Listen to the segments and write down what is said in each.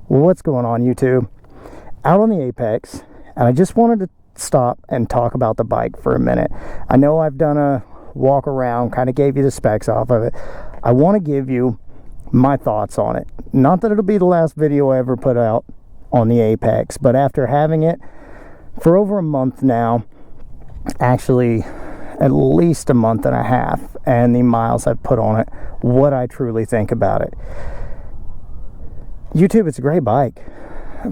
What's going on, YouTube? Out on the Apex, and I just wanted to stop and talk about the bike for a minute. I know I've done a walk around, kind of gave you the specs off of it. I want to give you my thoughts on it. Not that it'll be the last video I ever put out on the Apex, but after having it for over a month now, actually at least a month and a half, and the miles I've put on it, what I truly think about it. YouTube, it's a great bike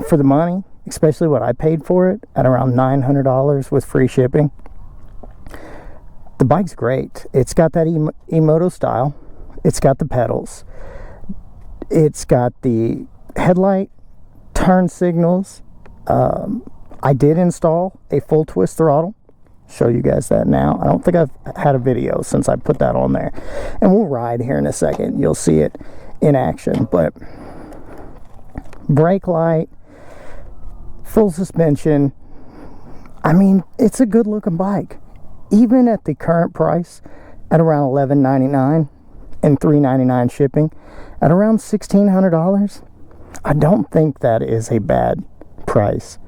for the money, especially what I paid for it at around $900 with free shipping. The bike's great. It's got that e-moto style. It's got the pedals. It's got the headlight, turn signals. I did install a full twist throttle. Show you guys that now. I don't think I've had a video since I put that on there. And we'll ride here in a second. You'll see it in action. But brake light, full suspension. I mean, it's a good looking bike. Even at the current price at around $11.99 and $3.99 shipping, at around $1,600, I don't think that is a bad price.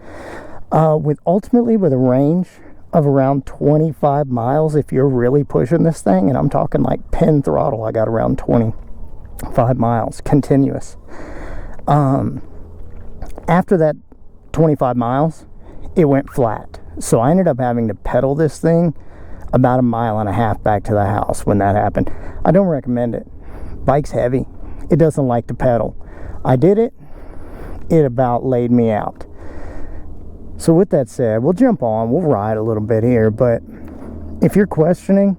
With a range of around 25 miles, if you're really pushing this thing, and I'm talking like pin throttle, I got around 25 miles continuous. After that 25 miles, it went flat. So I ended up having to pedal this thing about 1.5 miles back to the house when that happened. I don't recommend it. Bike's heavy. It doesn't like to pedal. I did it. It about laid me out. So with that said, we'll jump on. We'll ride a little bit here. But if you're questioning,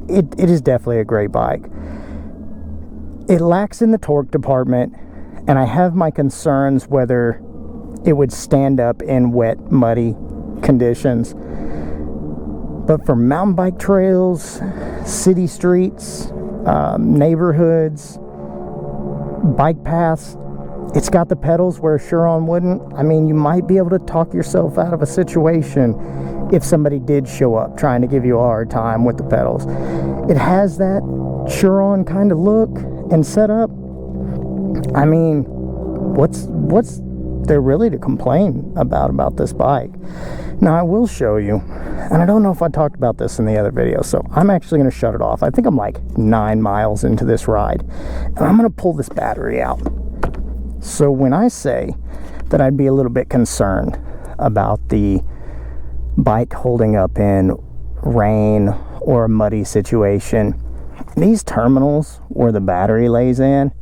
it is definitely a great bike. It lacks in the torque department. And I have my concerns whether it would stand up in wet, muddy conditions. But for mountain bike trails, city streets, neighborhoods, bike paths, it's got the pedals where Chiron wouldn't. I mean, you might be able to talk yourself out of a situation if somebody did show up trying to give you a hard time with the pedals. It has that Chiron kind of look and setup. I mean, what's there really to complain about this bike? Now, I will show you, and I don't know if I talked about this in the other video, so I'm actually going to shut it off. I think I'm like 9 miles into this ride, and I'm going to pull this battery out. So when I say that I'd be a little bit concerned about the bike holding up in rain or a muddy situation, these terminals where the battery lays in,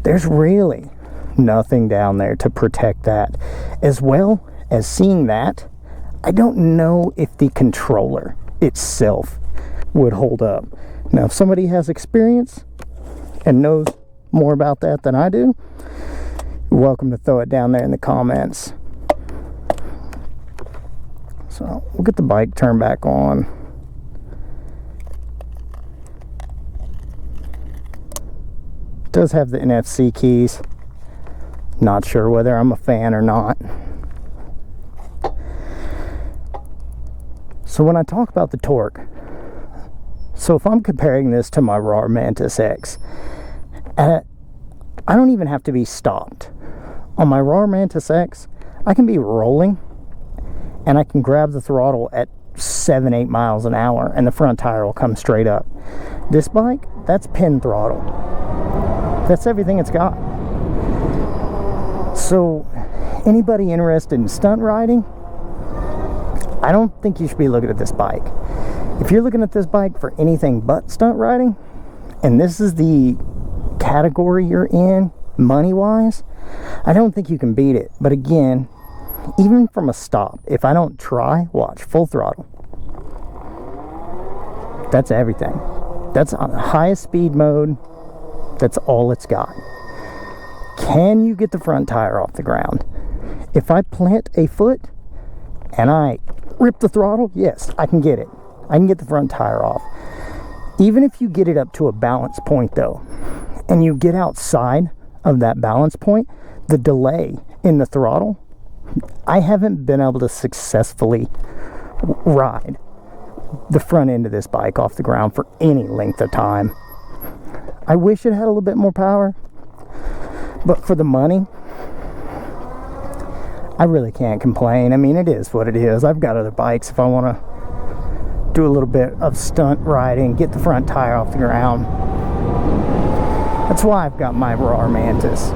there's really nothing down there to protect that. As well as seeing that, I don't know if the controller itself would hold up. Now, if somebody has experience and knows more about that than I do, you're welcome to throw it down there in the comments. So we'll get the bike turned back on. Does have the NFC keys. Not sure whether I'm a fan or not. So when I talk about the torque, so if I'm comparing this to my Raw Mantis X, I don't even have to be stopped. On my Raw Mantis X, I can be rolling and I can grab the throttle at 7-8 miles an hour and the front tire will come straight up. This bike, that's pin throttle. That's everything it's got. So anybody interested in stunt riding, I don't think you should be looking at this bike. If you're looking at this bike for anything but stunt riding, and this is the category you're in money wise, I don't think you can beat it. But again, even from a stop, if I don't try, watch, full throttle. That's everything. That's on the highest speed mode. That's all it's got. Can you get the front tire off the ground? If I plant a foot and I rip the throttle, yes, I can get it. I can get the front tire off. Even if you get it up to a balance point though, and you get outside of that balance point, the delay in the throttle, I haven't been able to successfully ride the front end of this bike off the ground for any length of time. I wish it had a little bit more power, but for the money, I really can't complain. I mean, it is what it is. I've got other bikes if I want to do a little bit of stunt riding, get the front tire off the ground. That's why I've got my Raw Mantis.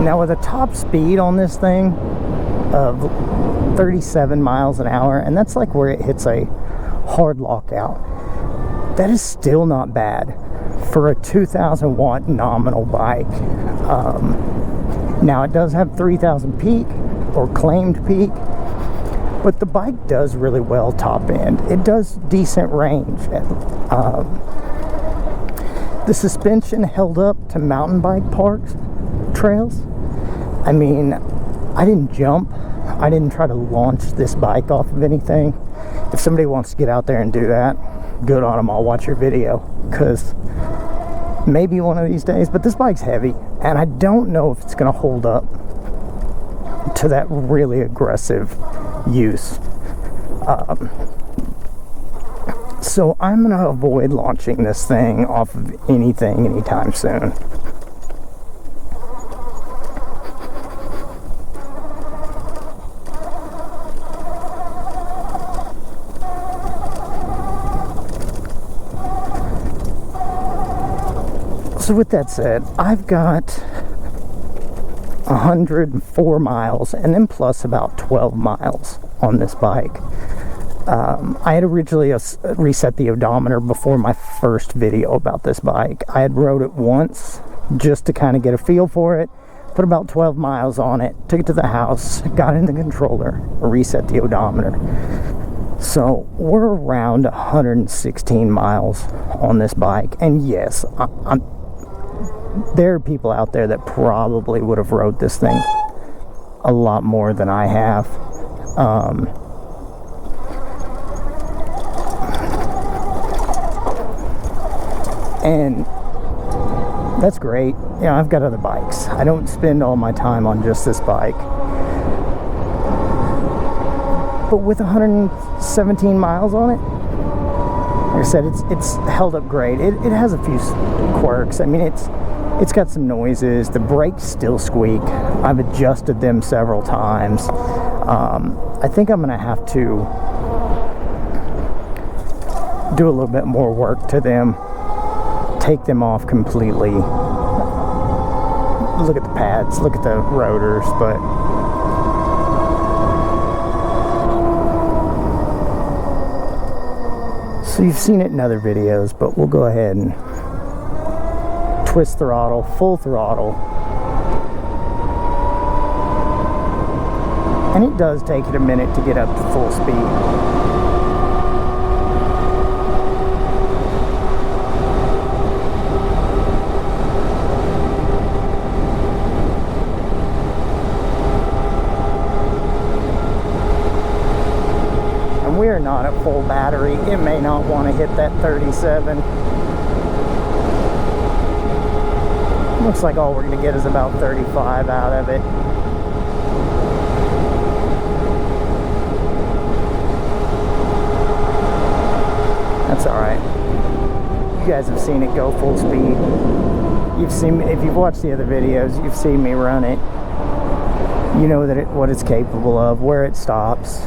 Now with a top speed on this thing of 37 miles an hour, and that's like where it hits a hard lockout, that is still not bad for a 2,000 watt nominal bike. Now it does have 3,000 peak or claimed peak, but the bike does really well top end. It does decent range. The suspension held up to mountain bike parks, trails. I mean, I didn't jump. I didn't try to launch this bike off of anything. If somebody wants to get out there and do that, good on them. I'll watch your video, because maybe one of these days. But this bike's heavy, and I don't know if it's going to hold up to that really aggressive use. So I'm going to avoid launching this thing off of anything anytime soon. So with that said, I've got 104 miles and then plus about 12 miles on this bike. I had originally reset the odometer before my first video about this bike. I had rode it once just to kind of get a feel for it, put about 12 miles on it, took it to the house, got in the controller, reset the odometer. So we're around 116 miles on this bike, and yes, there are people out there that probably would have rode this thing a lot more than I have. And that's great. You know, I've got other bikes. I don't spend all my time on just this bike. But with 117 miles on it, like I said, it's held up great. It has a few quirks. I mean, it's got some noises. The brakes still squeak. I've adjusted them several times. I think I'm gonna have to do a little bit more work to them, take them off completely, look at the pads, look at the rotors, but so you've seen it in other videos, but we'll go ahead and twist throttle, full throttle. And it does take it a minute to get up to full speed. We are not at full battery. It may not want to hit that 37. Looks like all we're going to get is about 35 out of it. That's alright. You guys have seen it go full speed. You've seen, if you've watched the other videos, you've seen me run it. You know that what it's capable of, where it stops.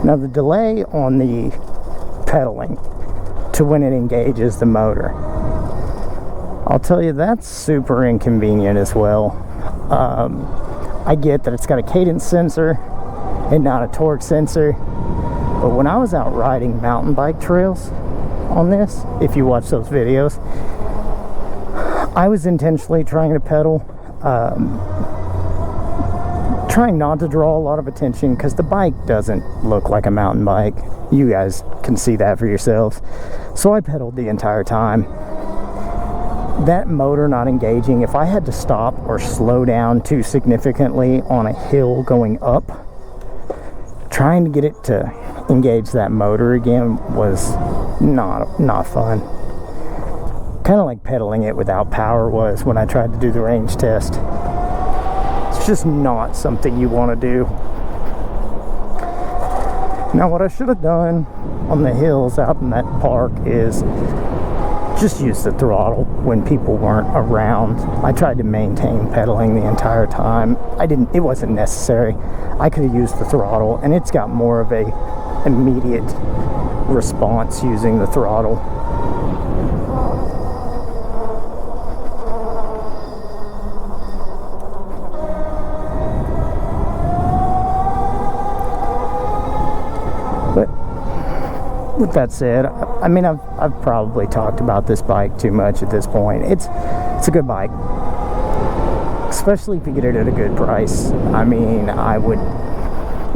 Now the delay on the pedaling to when it engages the motor, I'll tell you, that's super inconvenient as well. I get that it's got a cadence sensor and not a torque sensor, but when I was out riding mountain bike trails on this, if you watch those videos, I was intentionally trying to pedal, trying not to draw a lot of attention, because the bike doesn't look like a mountain bike. You guys can see that for yourselves. So I pedaled the entire time. That motor not engaging, if I had to stop or slow down too significantly on a hill going up, trying to get it to engage that motor again was not fun. Kind of like pedaling it without power was when I tried to do the range test. It's just not something you want to do. Now what I should have done on the hills out in that park is just use the throttle when people weren't around. I tried to maintain pedaling the entire time. It wasn't necessary. I could have used the throttle, and it's got more of a immediate response using the throttle. But with that said, I mean, I've probably talked about this bike too much at this point. It's a good bike, especially if you get it at a good price. I mean, I would,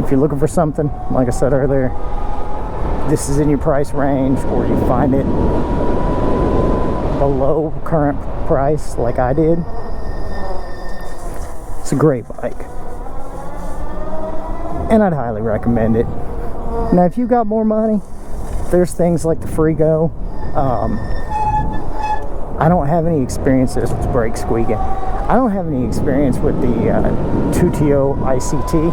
if you're looking for something, like I said earlier, this is in your price range, or you find it below current price like I did, it's a great bike, and I'd highly recommend it. Now if you got more money, there's things like the Frigo. I don't have any experience with brake squeaking. I don't have any experience with the 2TO ICT,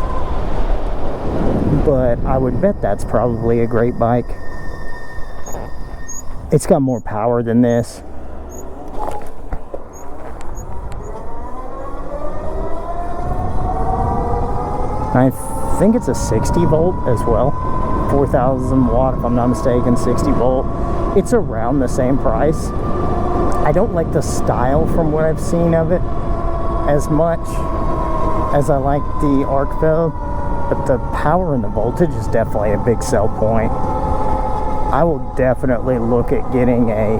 but I would bet that's probably a great bike. It's got more power than this. I think it's a 60 volt as well. 4,000 watt, if I'm not mistaken, 60 volt. It's around the same price. I don't like the style from what I've seen of it as much as I like the Arkveld, but the power and the voltage is definitely a big sell point. I will definitely look at getting a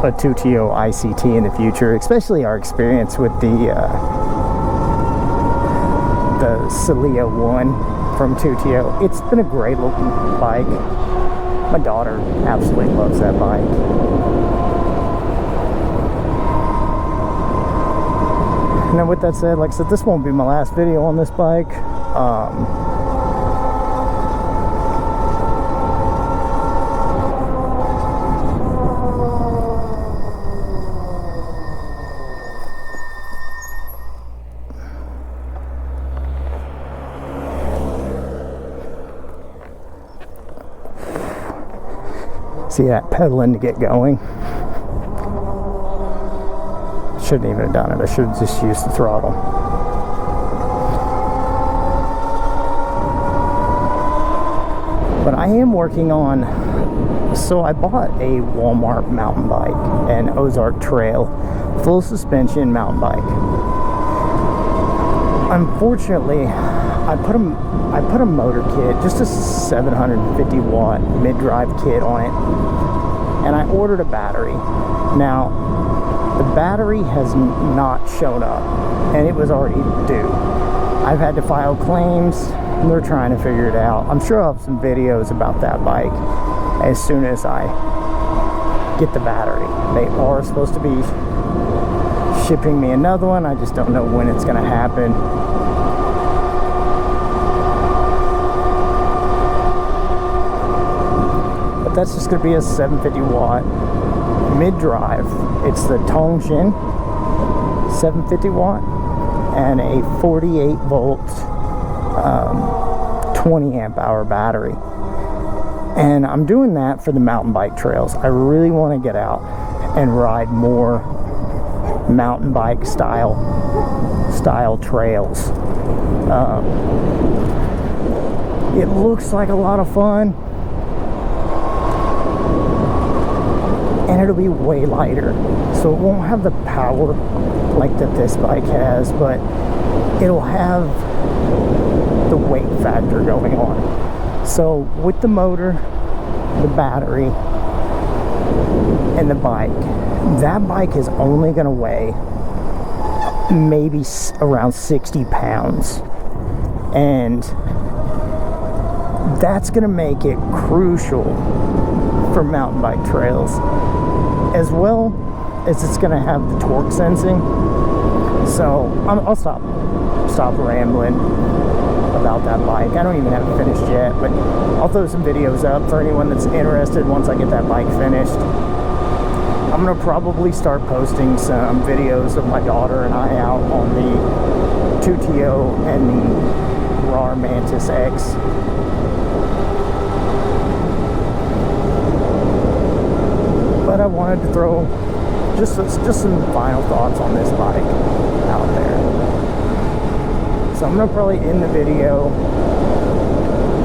2TO ICT in the future, especially our experience with the Celia 1 from 2TO. It's been a great looking bike. My daughter absolutely loves that bike. Now with that said, like I said, this won't be my last video on this bike. See that pedaling to get going? Shouldn't even have done it. I should have just used the throttle. But I am working on, so I bought a Walmart mountain bike, an Ozark Trail, full suspension mountain bike. Unfortunately, I put a motor kit, just a 750 watt mid-drive kit on it, and I ordered a battery. Now, the battery has not shown up, and it was already due. I've had to file claims, and they're trying to figure it out. I'm sure I'll have some videos about that bike as soon as I get the battery. They are supposed to be shipping me another one. I just don't know when it's going to happen. That's just going to be a 750 watt mid-drive. It's the Tongshin 750 watt and a 48 volt 20 amp hour battery. And I'm doing that for the mountain bike trails. I really want to get out and ride more mountain bike style trails. It looks like a lot of fun, and it'll be way lighter, so it won't have the power like that this bike has, but it'll have the weight factor going on. So with the motor, the battery, and the bike, that bike is only going to weigh maybe around 60 pounds, and that's going to make it crucial for mountain bike trails, as well as it's going to have the torque sensing. So I'll stop rambling about that bike. I don't even have it finished yet, but I'll throw some videos up for anyone that's interested once I get that bike finished. I'm going to probably start posting some videos of my daughter and I out on the 2TO and the RAR Mantis X. But I wanted to throw just some final thoughts on this bike out there. So I'm going to probably end the video.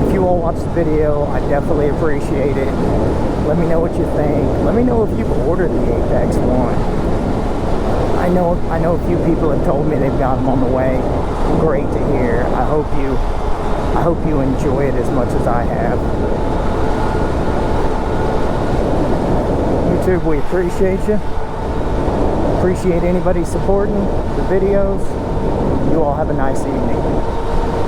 If you all watch the video, I definitely appreciate it. Let me know what you think. Let me know if you've ordered the Apex One. I know a few people have told me they've got them on the way. Great to hear. I hope you enjoy it as much as I have. YouTube, we appreciate you. Appreciate anybody supporting the videos. You all have a nice evening.